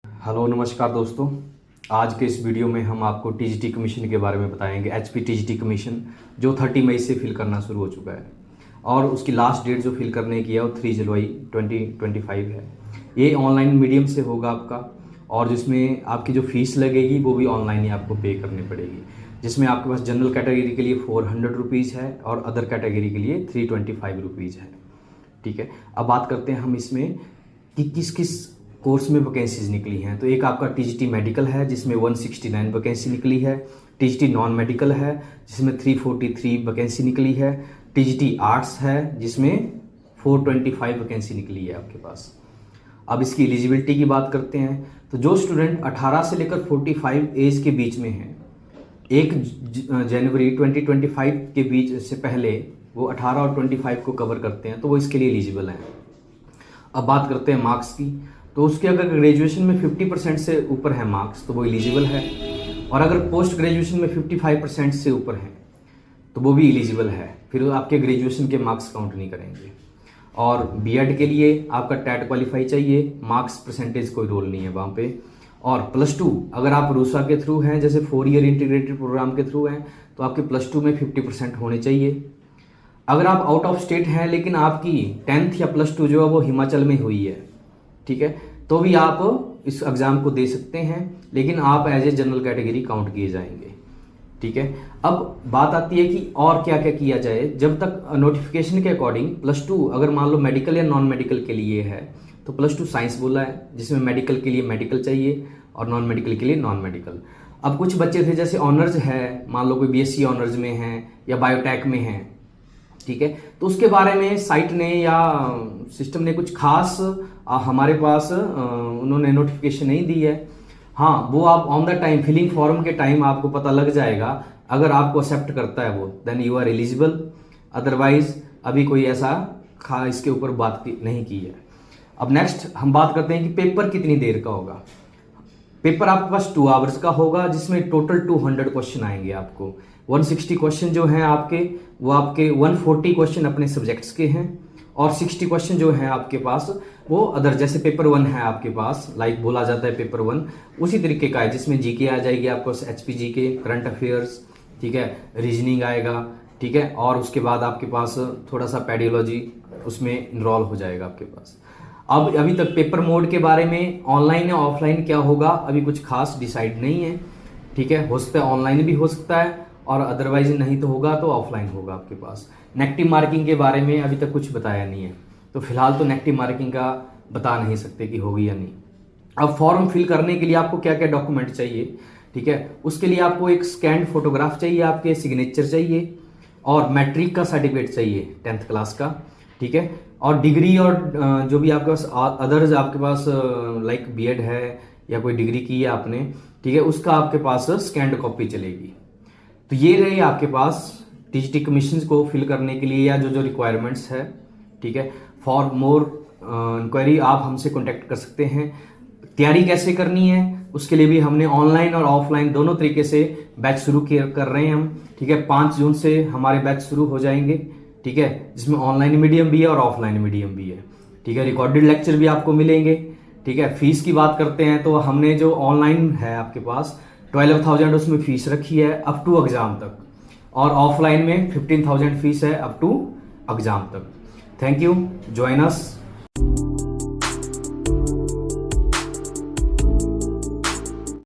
Hello नमस्कार दोस्तों। आज के इस वीडियो में हम आपको टीजीटी कमीशन के बारे में बताएंगे। एचपी टीजीटी कमीशन जो 30 मई से फिल करना शुरू हो चुका है और उसकी लास्ट डेट जो फिल करने की है वो 3 जुलाई 2025 है। ये ऑनलाइन मीडियम से होगा आपका और जिसमें आपकी जो फीस लगेगी वो भी ऑनलाइन ही आपको पे करनी पड़ेगी, जिसमें आपके पास जनरल कैटेगरी के लिए 400 रुपीज़ है और अदर कैटेगरी के लिए 325 रुपीज़ है। ठीक है, अब बात करते हैं हम इसमें कि किस किस कोर्स में वैकेंसीज निकली हैं। तो एक आपका टीजीटी मेडिकल है जिसमें 169 वैकेंसी निकली है। टीजीटी नॉन मेडिकल है जिसमें 343 वैकेंसी निकली है। टीजीटी आर्ट्स है जिसमें 425 वैकेंसी निकली है आपके पास। अब इसकी एलिजिबिलिटी की बात करते हैं तो जो स्टूडेंट 18 से लेकर 45 एज के बीच में हैं, 1 जनवरी 2025 के बीच से पहले वो 18 और 25 को कवर करते हैं तो वो इसके लिए एलिजिबल हैं। अब बात करते हैं मार्क्स की, तो उसके अगर ग्रेजुएशन में 50% से ऊपर है मार्क्स तो वो एलिजिबल है, और अगर पोस्ट ग्रेजुएशन में 55% से ऊपर है तो वो भी एलिजिबल है। फिर आपके ग्रेजुएशन के मार्क्स काउंट नहीं करेंगे। और बीएड के लिए आपका टेट क्वालिफाई चाहिए, मार्क्स परसेंटेज कोई रोल नहीं है वहाँ पे। और +2 अगर आप रूसा के थ्रू हैं, जैसे 4 ईयर इंटीग्रेटेड प्रोग्राम के थ्रू हैं, तो आपके +2 में 50% होने चाहिए। अगर आप आउट ऑफ स्टेट हैं लेकिन आपकी 10th या +2 जो है वो हिमाचल में हुई है, ठीक है, तो भी आप इस एग्ज़ाम को दे सकते हैं, लेकिन आप as a general category count किए जाएंगे। ठीक है, अब बात आती है कि और क्या क्या किया जाए। जब तक नोटिफिकेशन के अकॉर्डिंग +2 अगर मान लो मेडिकल या नॉन मेडिकल के लिए है तो +2 साइंस बोला है, जिसमें मेडिकल के लिए मेडिकल चाहिए और नॉन मेडिकल के लिए नॉन मेडिकल। अब कुछ बच्चे थे जैसे ऑनर्स है, मान लो कोई बीएससी ऑनर्स में है या बायोटेक में है, ठीक है, तो उसके बारे में साइट ने या सिस्टम ने कुछ खास हमारे पास उन्होंने नोटिफिकेशन नहीं दी है। हाँ, वो आप on the time filling form के टाइम आपको पता लग जाएगा। अगर आपको एक्सेप्ट करता है वो, then you are eligible. Otherwise अभी कोई ऐसा इसके ऊपर बात नहीं की है। अब नेक्स्ट हम बात करते हैं कि पेपर कितनी देर का होगा। पेपर आपके पास 2 आवर्स का होगा, जिसमें टोटल 200 क्वेश्चन आएंगे आपको। 160 क्वेश्चन जो हैं आपके, वो आपके 140 क्वेश्चन अपने सब्जेक्ट्स के हैं और 60 क्वेश्चन जो हैं आपके पास वो अदर, जैसे पेपर 1 है आपके पास, लाइक बोला जाता है पेपर 1 उसी तरीके का है, जिसमें जीके आ जाएगी आपको, एचपी जीके, करंट अफेयर्स, ठीक है, रीजनिंग आएगा, ठीक है, और उसके बाद आपके पास थोड़ा सा पेडियोलॉजी उसमें इनरोल हो जाएगा आपके पास। अब अभी तक पेपर मोड के बारे में ऑनलाइन या ऑफलाइन क्या होगा अभी कुछ खास डिसाइड नहीं है। ठीक है, हो सकता है ऑनलाइन भी हो सकता है और अदरवाइज नहीं तो होगा तो ऑफलाइन होगा आपके पास। नेगेटिव मार्किंग के बारे में अभी तक कुछ बताया नहीं है, तो फिलहाल तो नेगेटिव मार्किंग का बता नहीं सकते कि होगी या नहीं। अब फॉर्म फिल करने के लिए आपको क्या क्या डॉक्यूमेंट चाहिए, ठीक है, उसके लिए आपको एक स्कैन्ड फोटोग्राफ चाहिए, आपके सिग्नेचर चाहिए और मैट्रिक का सर्टिफिकेट चाहिए 10th क्लास का, ठीक है, और डिग्री और जो भी आपके पास अदर्स आपके पास लाइक बीएड है या कोई डिग्री की है आपने, ठीक है, उसका आपके पास स्कैन्ड कॉपी चलेगी। तो ये रहे आपके पास टीजीटी कमीशन को फिल करने के लिए या जो जो रिक्वायरमेंट्स है। ठीक है, फॉर मोर इंक्वायरी आप हमसे कांटेक्ट कर सकते हैं। तैयारी कैसे करनी है उसके लिए भी हमने ऑनलाइन और ऑफलाइन दोनों तरीके से बैच शुरू कर रहे हैं हम। ठीक है, 5 जून से हमारे बैच शुरू हो जाएंगे, ठीक है, जिसमें ऑनलाइन मीडियम भी है और ऑफलाइन मीडियम भी है। ठीक है, रिकॉर्डेड लेक्चर भी आपको मिलेंगे। ठीक है, फीस की बात करते हैं तो हमने जो ऑनलाइन है आपके पास 12,000 उसमें फीस रखी है अप टू एग्जाम तक, और ऑफलाइन में 15,000 फीस है अप टू एग्जाम तक। Thank you, join us.